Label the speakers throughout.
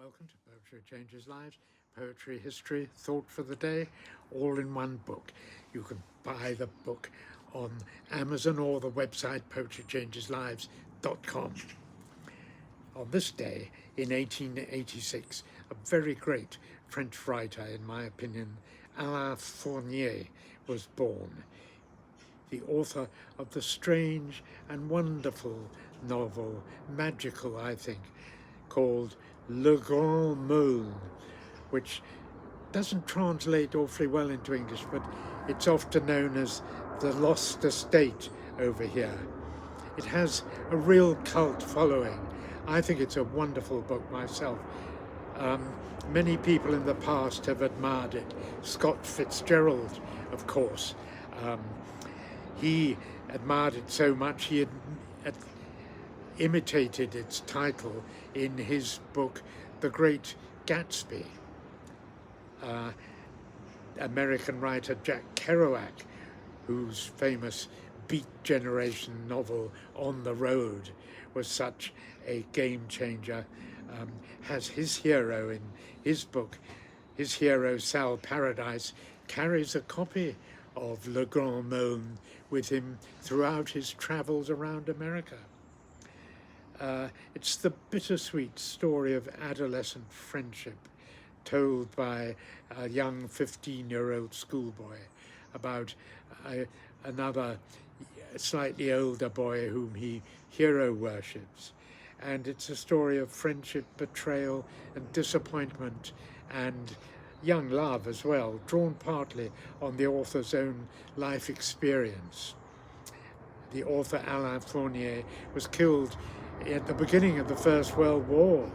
Speaker 1: Welcome to Poetry Changes Lives, poetry, history, thought for the day, all in one book. You can buy the book on Amazon or the website poetrychangeslives.com. On this day, in 1886, a very great French writer, in my opinion, Alain-Fournier, was born. The author of the strange and wonderful novel, magical, I think, called Grand Meaulnes, which doesn't translate awfully well into English, but it's often known as the Lost Estate over here. It has a real cult following. I think it's a wonderful book myself. Many people in the past have admired it. Scott Fitzgerald, of course. He admired it so much he had imitated its title in his book, The Great Gatsby. American writer Jack Kerouac, whose famous Beat Generation novel On the Road was such a game changer, has his hero in his book. His hero, Sal Paradise, carries a copy of Le Grand Meaulnes with him throughout his travels around America. It's the bittersweet story of adolescent friendship told by a young 15-year-old schoolboy about another slightly older boy whom he hero worships. And it's a story of friendship, betrayal and disappointment and young love as well, drawn partly on the author's own life experience. The author Alain-Fournier was killed at the beginning of the First World War.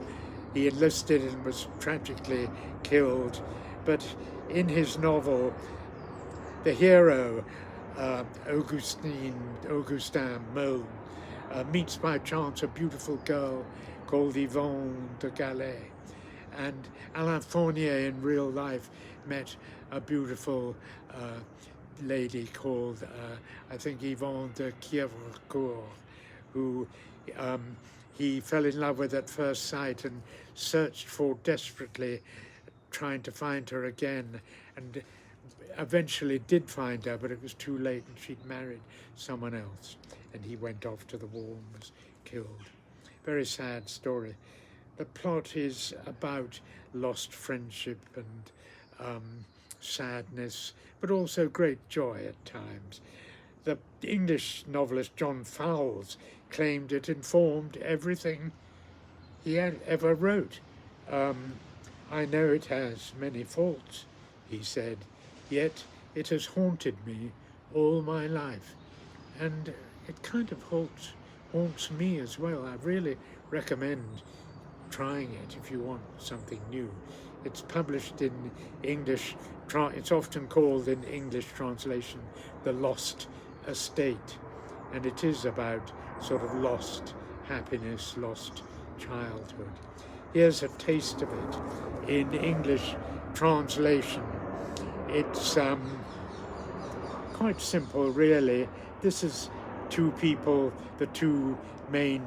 Speaker 1: He enlisted and was tragically killed, but in his novel, the hero, Augustin Meaulnes, meets by chance a beautiful girl called Yvonne de Galais. And Alain-Fournier in real life met a beautiful lady called, I think, Yvonne de Kerouac, who he fell in love with at first sight and searched for desperately, trying to find her again, and eventually did find her, but it was too late and she'd married someone else, and he went off to the war and was killed. Very sad story. The plot is about lost friendship and sadness, but also great joy at times. The English novelist John Fowles claimed it informed everything he had ever wrote. I know it has many faults, he said, yet it has haunted me all my life. And it kind of haunts me as well. I really recommend trying it if you want something new. It's published in English, it's often called in English translation, The Lost Estate. And it is about sort of lost happiness, lost childhood. Here's a taste of it in English translation. It's quite simple, really. This is two people, the two main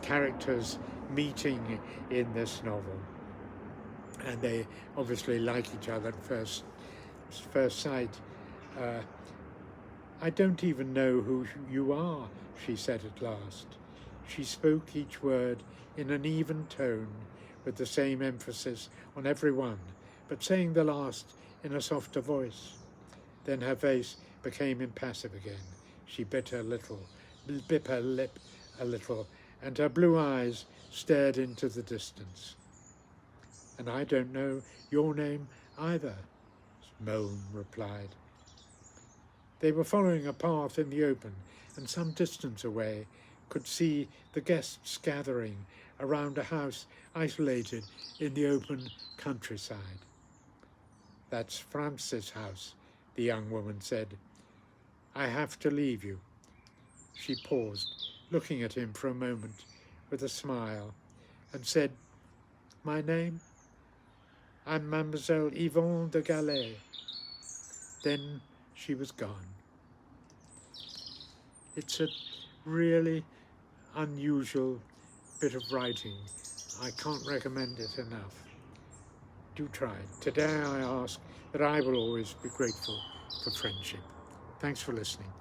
Speaker 1: characters meeting in this novel. And they obviously like each other at first sight. I don't even know who you are, she said at last. She spoke each word in an even tone, with the same emphasis on every one, but saying the last in a softer voice. Then her face became impassive again. She bit her lip a little, and her blue eyes stared into the distance. And I don't know your name either, Meaulnes replied. They were following a path in the open, and some distance away could see the guests gathering around a house isolated in the open countryside. That's Francis' house, the young woman said. I have to leave you. She paused, looking at him for a moment with a smile, and said, my name? I'm Mademoiselle Yvonne de Galais. Then she was gone. It's a really unusual bit of writing I can't recommend it enough. Do try it. Today I ask that I will always be grateful for friendship. Thanks for listening.